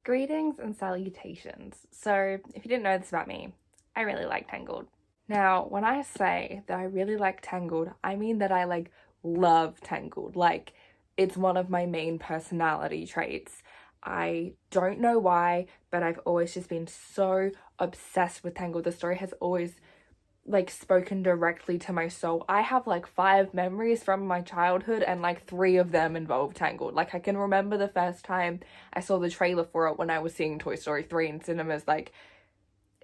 Greetings and salutations. So, if you didn't know this about me, I really like Tangled. Now, when I say that I really like Tangled, I mean that I love Tangled. It's one of my main personality traits. I don't know why, but I've always just been so obsessed with Tangled. The story has always spoken directly to my soul. I have 5 memories from my childhood and 3 of them involve Tangled. I can remember the first time I saw the trailer for it when I was seeing Toy Story 3 in cinemas.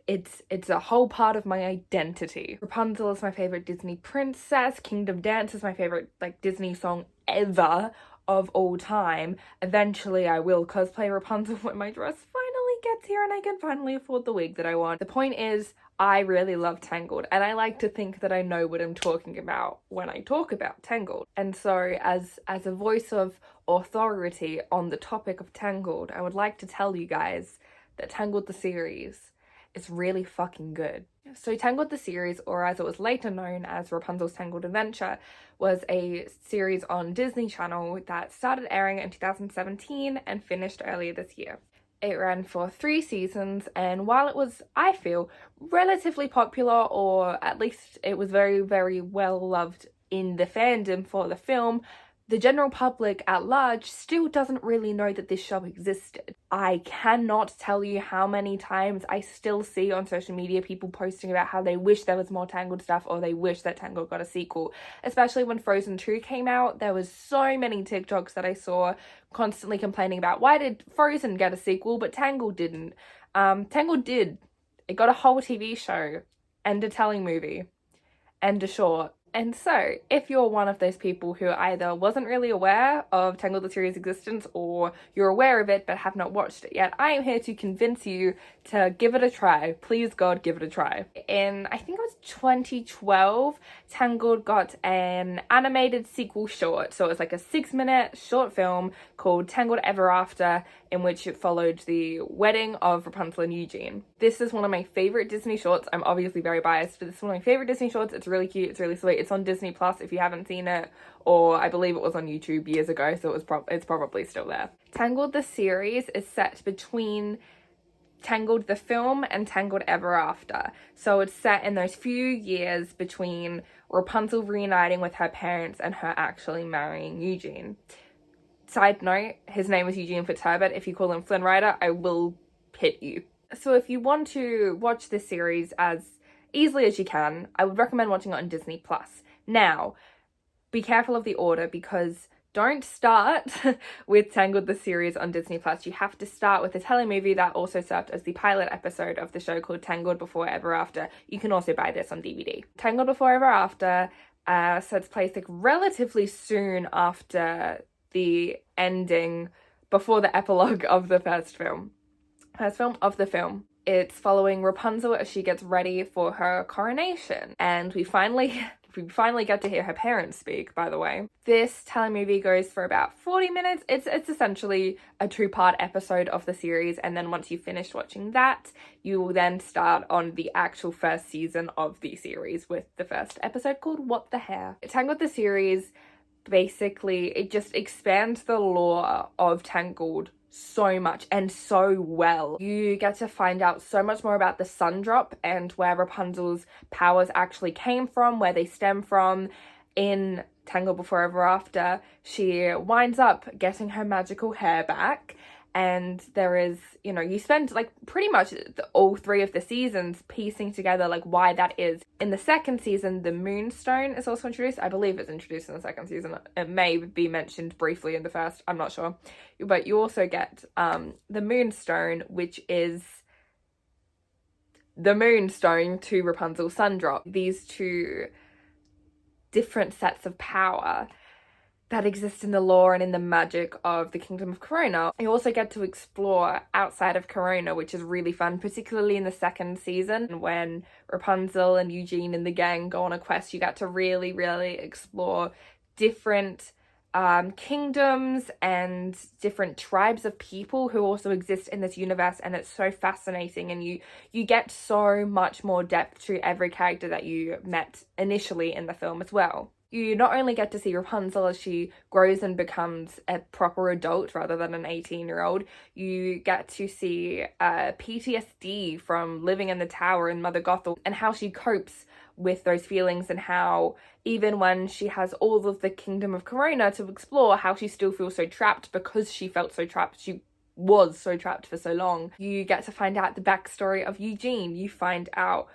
It's a whole part of my identity. Rapunzel is my favorite Disney princess. Kingdom Dance is my favorite Disney song ever of all time. Eventually I will cosplay Rapunzel when my dress finally gets here and I can finally afford the wig that I want. The point is, I really love Tangled, and I like to think that I know what I'm talking about when I talk about Tangled. And so as a voice of authority on the topic of Tangled, I would like to tell you guys that Tangled the series is really fucking good. So Tangled the series, or as it was later known as Rapunzel's Tangled Adventure, was a series on Disney Channel that started airing in 2017 and finished earlier this year. It ran for 3 seasons, and while it was, I feel, relatively popular, or at least it was very, very well loved in the fandom for the film, the general public at large still doesn't really know that this show existed. I cannot tell you how many times I still see on social media people posting about how they wish there was more Tangled stuff, or they wish that Tangled got a sequel. Especially when Frozen 2 came out, there was so many TikToks that I saw constantly complaining about, why did Frozen get a sequel but Tangled didn't? Tangled did. It got a whole TV show and a telling movie and a short. And so, if you're one of those people who either wasn't really aware of Tangled the series' existence, or you're aware of it but have not watched it yet, I am here to convince you to give it a try. Please God, give it a try. In, I think it was 2012, Tangled got an animated sequel short. So it was like a 6-minute short film called Tangled Ever After, in which it followed the wedding of Rapunzel and Eugene. This is one of my favorite Disney shorts. I'm obviously very biased, but this is one of my favorite Disney shorts. It's really cute, it's really sweet. It's on Disney Plus if you haven't seen it, or I believe it was on YouTube years ago, so it's probably still there. Tangled the series is set between Tangled the film and Tangled Ever After. So it's set in those few years between Rapunzel reuniting with her parents and her actually marrying Eugene. Side note, his name is Eugene Fitzherbert. If you call him Flynn Rider, I will hit you. So if you want to watch this series as easily as you can, I would recommend watching it on Disney Plus. Now, be careful of the order, because don't start with Tangled the series on Disney Plus. You have to start with a telemovie that also served as the pilot episode of the show called Tangled Before Ever After. You can also buy this on DVD. Tangled Before Ever After sets place relatively soon after the ending, before the epilogue of the first film of the film. It's following Rapunzel as she gets ready for her coronation, and we finally get to hear her parents speak, by the way. This telemovie goes for about 40 minutes. It's essentially a 2-part episode of the series, and then once you finish watching that, you will then start on the actual first season of the series with the first episode called What the Hair. Tangled the series, basically, it just expands the lore of Tangled so much and so well. You get to find out so much more about the sun drop and where Rapunzel's powers actually came from, where they stem from. In Tangled Before Ever After, she winds up getting her magical hair back, and there is, you spend pretty much all 3 of the seasons piecing together why that is. In the second season, the Moonstone is also introduced. I believe it's introduced in the second season. It may be mentioned briefly in the first, I'm not sure. But you also get the Moonstone, which is the Moonstone to Rapunzel's sun drop. These 2 different sets of power that exist in the lore and in the magic of the Kingdom of Corona. You also get to explore outside of Corona, which is really fun, particularly in the second season when Rapunzel and Eugene and the gang go on a quest. You get to really, really explore different kingdoms and different tribes of people who also exist in this universe, and it's so fascinating, and you get so much more depth to every character that you met initially in the film as well. You not only get to see Rapunzel as she grows and becomes a proper adult rather than an 18-year-old, you get to see PTSD from living in the tower in Mother Gothel and how she copes with those feelings, and how even when she has all of the Kingdom of Corona to explore, how she still feels so trapped because she felt so trapped. She was so trapped for so long. You get to find out the backstory of Eugene. You find out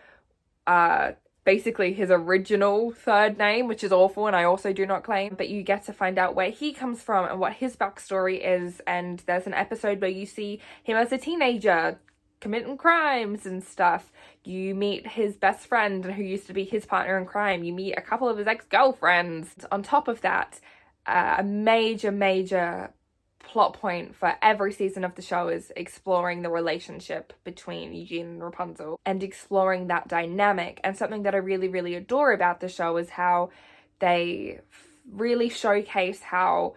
basically his original third name, which is awful and I also do not claim, but you get to find out where he comes from and what his backstory is. And there's an episode where you see him as a teenager committing crimes and stuff. You meet his best friend who used to be his partner in crime. You meet a couple of his ex-girlfriends. On top of that, a major plot point for every season of the show is exploring the relationship between Eugene and Rapunzel and exploring that dynamic. And something that I really adore about the show is how they really showcase how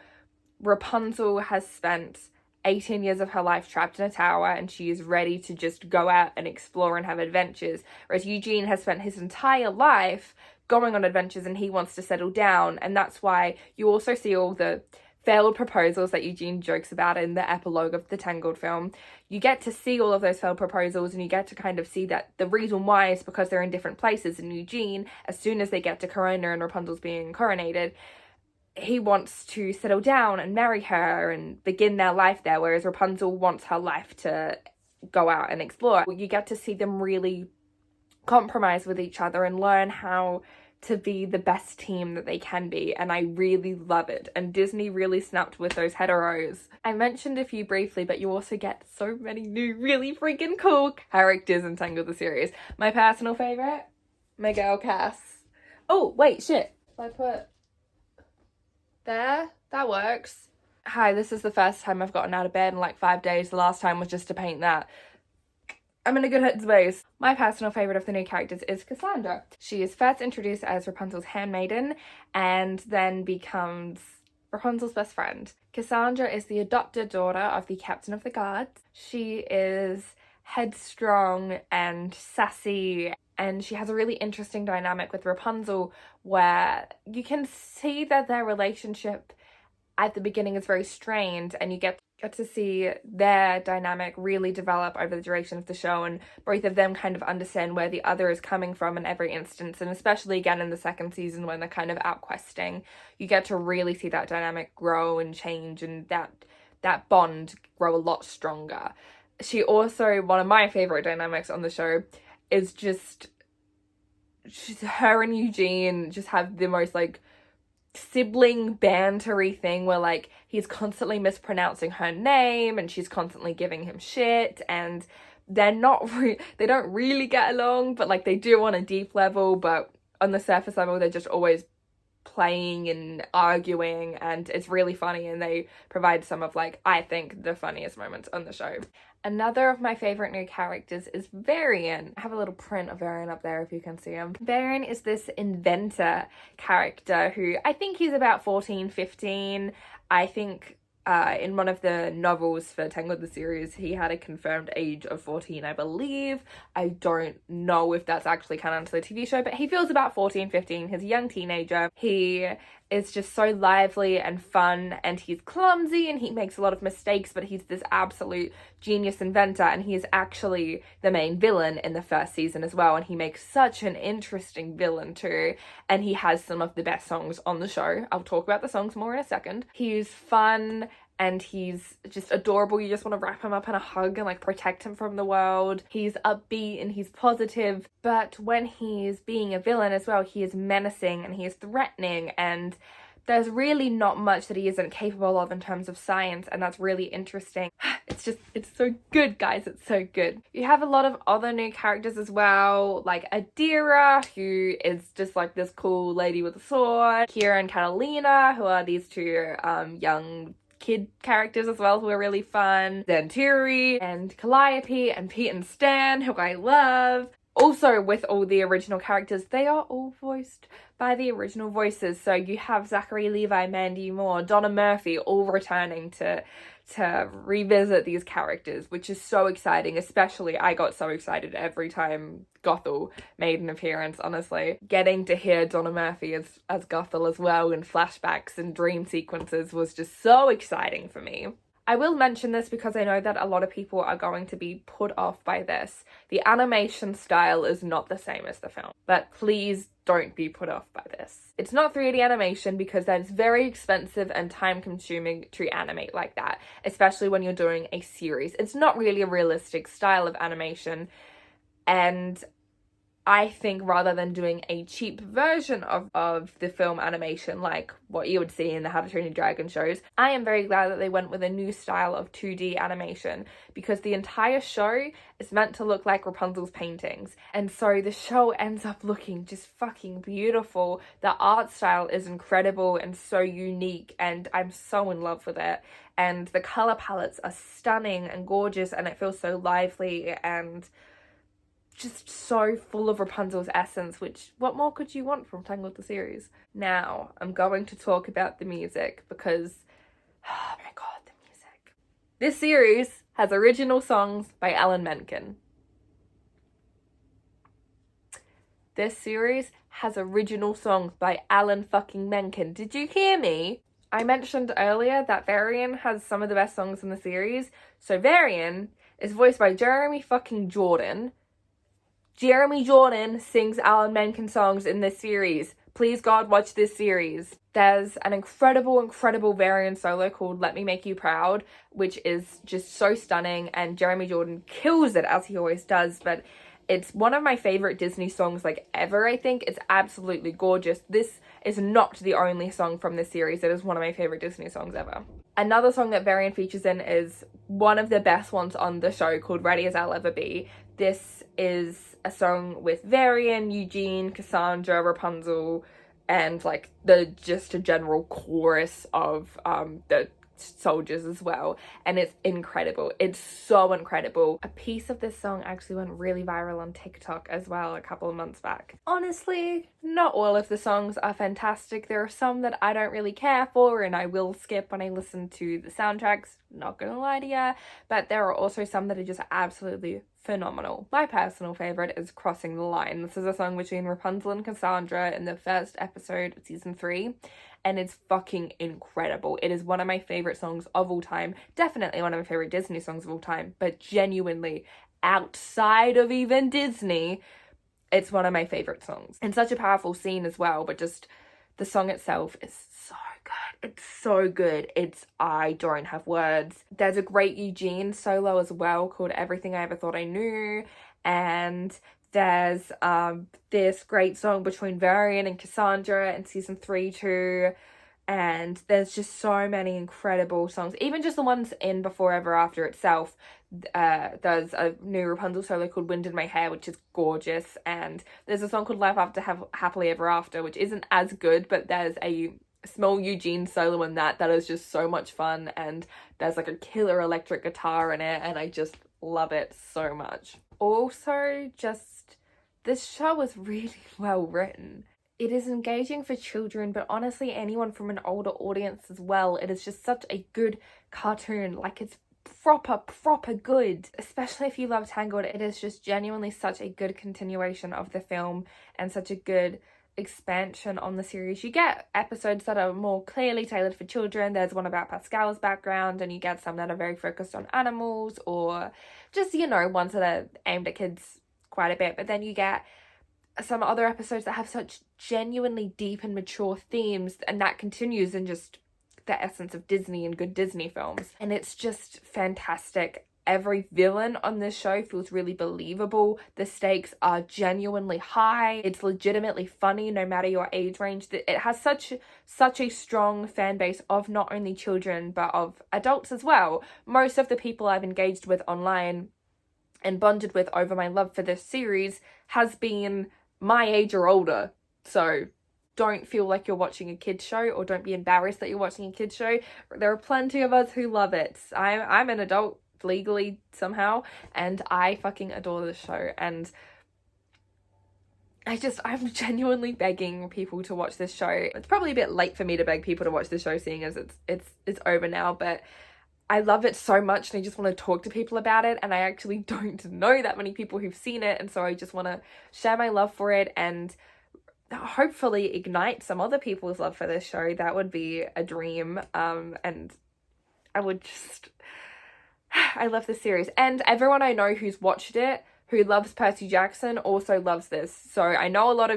Rapunzel has spent 18 years of her life trapped in a tower and she is ready to just go out and explore and have adventures, whereas Eugene has spent his entire life going on adventures and he wants to settle down. And that's why you also see all the failed proposals that Eugene jokes about in the epilogue of the Tangled film. You get to see all of those failed proposals and you get to kind of see that the reason why is because they're in different places. And Eugene, as soon as they get to Corona and Rapunzel's being coronated, he wants to settle down and marry her and begin their life there, whereas Rapunzel wants her life to go out and explore. You get to see them really compromise with each other and learn how to be the best team that they can be, and I really love it. And Disney really snapped with those heteros. I mentioned a few briefly, but you also get so many new really freaking cool characters in Tangled the series. My personal favourite, my girl Cass. Oh, wait, shit. If I put there, that works. Hi, this is the first time I've gotten out of bed in like 5 days. The last time was just to paint that. I'm in a good headspace. My personal favourite of the new characters is Cassandra. She is first introduced as Rapunzel's handmaiden and then becomes Rapunzel's best friend. Cassandra is the adopted daughter of the captain of the guards. She is headstrong and sassy, and she has a really interesting dynamic with Rapunzel where you can see that their relationship at the beginning is very strained, and you get to see their dynamic really develop over the duration of the show, and both of them kind of understand where the other is coming from in every instance. And especially again in the second season when they're kind of out questing, you get to really see that dynamic grow and change, and that bond grow a lot stronger. She also, one of my favorite dynamics on the show is just her and Eugene just have the most like sibling bantery thing where like he's constantly mispronouncing her name and she's constantly giving him shit, and they don't really get along, but like they do on a deep level, but on the surface level they're just always playing and arguing, and it's really funny, and they provide some of like, I think, the funniest moments on the show. Another of my favorite new characters is Varian. I have a little print of Varian up there if you can see him. Varian is this inventor character who I think he's about 14, 15. I think in one of the novels for Tangled the series, he had a confirmed age of 14, I believe. I don't know if that's actually canon to the TV show, but he feels about 14, 15. He's a young teenager. He is just so lively and fun, and he's clumsy and he makes a lot of mistakes, but he's this absolute genius inventor, and he is actually the main villain in the first season as well, and he makes such an interesting villain too, and he has some of the best songs on the show. I'll talk about the songs more in a second. He's fun and he's just adorable. You just want to wrap him up in a hug and like protect him from the world. He's upbeat and he's positive, but when he's being a villain as well, he is menacing and he is threatening, and there's really not much that he isn't capable of in terms of science, and that's really interesting. It's so good, guys. It's so good. You have a lot of other new characters as well, like Adira, who is just like this cool lady with a sword. Kira and Catalina, who are these two young kid characters as well, who are really fun. Then Turi and Calliope and Pete and Stan, who I love. Also, with all the original characters, they are all voiced by the original voices. So you have Zachary Levi, Mandy Moore, Donna Murphy all returning to revisit these characters, which is so exciting. Especially, I got so excited every time Gothel made an appearance, honestly. Getting to hear Donna Murphy as Gothel as well in flashbacks and dream sequences was just so exciting for me. I will mention this because I know that a lot of people are going to be put off by this. The animation style is not the same as the film, but please don't be put off by this. It's not 3D animation because that is very expensive and time consuming to animate like that, especially when you're doing a series. It's not really a realistic style of animation, and I think rather than doing a cheap version of the film animation like what you would see in the How to Train Your Dragon shows, I am very glad that they went with a new style of 2D animation, because the entire show is meant to look like Rapunzel's paintings, and so the show ends up looking just fucking beautiful. The art style is incredible and so unique, and I'm so in love with it, and the color palettes are stunning and gorgeous, and it feels so lively and just so full of Rapunzel's essence, which what more could you want from Tangled the series? Now, I'm going to talk about the music because, oh my god, the music. This series has original songs by Alan Menken. This series has original songs by Alan fucking Menken. Did you hear me? I mentioned earlier that Varian has some of the best songs in the series. So Varian is voiced by Jeremy fucking Jordan. Jeremy Jordan sings Alan Menken songs in this series. Please God, watch this series. There's an incredible Varian solo called Let Me Make You Proud, which is just so stunning, and Jeremy Jordan kills it as he always does, but it's one of my favorite Disney songs like ever, I think. It's absolutely gorgeous. This is not the only song from this series. It is one of my favorite Disney songs ever. Another song that Varian features in is one of the best ones on the show called Ready As I'll Ever Be. This is a song with Varian, Eugene, Cassandra, Rapunzel, and like just a general chorus of the soldiers as well, and it's incredible. It's so incredible. A piece of this song actually went really viral on TikTok as well a couple of months back. Honestly, not all of the songs are fantastic. There are some that I don't really care for and I will skip when I listen to the soundtracks, not gonna lie to ya, but there are also some that are just absolutely phenomenal. My personal favorite is Crossing the Line. This is a song between Rapunzel and Cassandra in the first episode of season 3, and it's fucking incredible. It is one of my favorite songs of all time, definitely one of my favorite Disney songs of all time, but genuinely outside of even Disney, it's one of my favorite songs. And such a powerful scene as well, but just the song itself is so good. It's so good. I don't have words. There's a great Eugene solo as well called Everything I Ever Thought I Knew, and there's this great song between Varian and Cassandra in season 3 too, and there's just so many incredible songs. Even just the ones in Before Ever After itself. There's a new Rapunzel solo called Wind in My Hair, which is gorgeous, and there's a song called Life After Happily Ever After, which isn't as good, but there's a small Eugene solo in that is just so much fun, and there's like a killer electric guitar in it, and I just love it so much. Also, just this show is really well written. It is engaging for children, but honestly anyone from an older audience as well. It is just such a good cartoon. Like, it's proper good. Especially if you love Tangled, it is just genuinely such a good continuation of the film and such a good expansion on the series. You get episodes that are more clearly tailored for children. There's one about Pascal's background, and you get some that are very focused on animals, or just, you know, ones that are aimed at kids quite a bit. But then you get some other episodes that have such genuinely deep and mature themes, and that continues in just the essence of Disney and good Disney films, and it's just fantastic. Every villain on this show feels really believable. The stakes are genuinely high. It's legitimately funny no matter your age range. It has such a strong fan base of not only children but of adults as well. Most of the people I've engaged with online and bonded with over my love for this series has been my age or older. So don't feel like you're watching a kid's show, or don't be embarrassed that you're watching a kid's show. There are plenty of us who love it. I'm an adult legally somehow, and I fucking adore this show, and I'm genuinely begging people to watch this show. It's probably a bit late for me to beg people to watch this show, seeing as it's over now, but I love it so much and I just want to talk to people about it, and I actually don't know that many people who've seen it, and so I just want to share my love for it and hopefully ignite some other people's love for this show. That would be a dream. And I would just I love this series, and everyone I know who's watched it who loves Percy Jackson also loves this. So I know a lot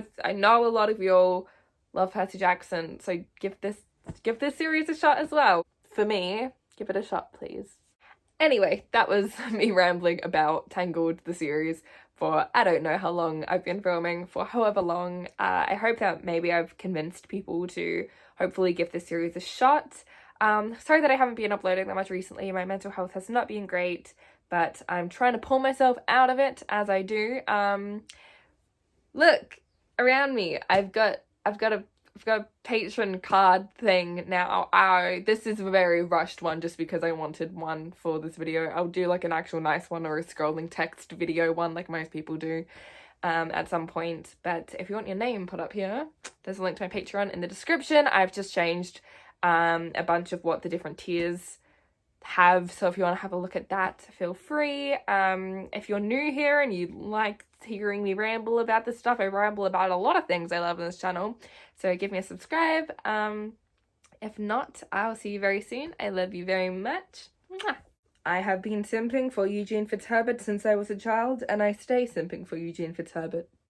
of y'all love Percy Jackson, so give this series a shot as well. For me, give it a shot, please. Anyway, that was me rambling about Tangled, the series, for I don't know how long I've been filming, for however long. I hope that maybe I've convinced people to hopefully give this series a shot. Sorry that I haven't been uploading that much recently. My mental health has not been great, but I'm trying to pull myself out of it as I do. Look around me. I've got a Patreon card thing now. This is a very rushed one just because I wanted one for this video. I'll do like an actual nice one or a scrolling text video one like most people do at some point. But if you want your name put up here, there's a link to my Patreon in the description. I've just changed a bunch of what the different tiers have, so if you want to have a look at that, feel free. If you're new here and you like hearing me ramble about this stuff, I ramble about a lot of things I love on this channel, so give me a subscribe. If not, I'll see you very soon. I love you very much. Mwah. I have been simping for Eugene Fitzherbert since I was a child, and I stay simping for Eugene Fitzherbert.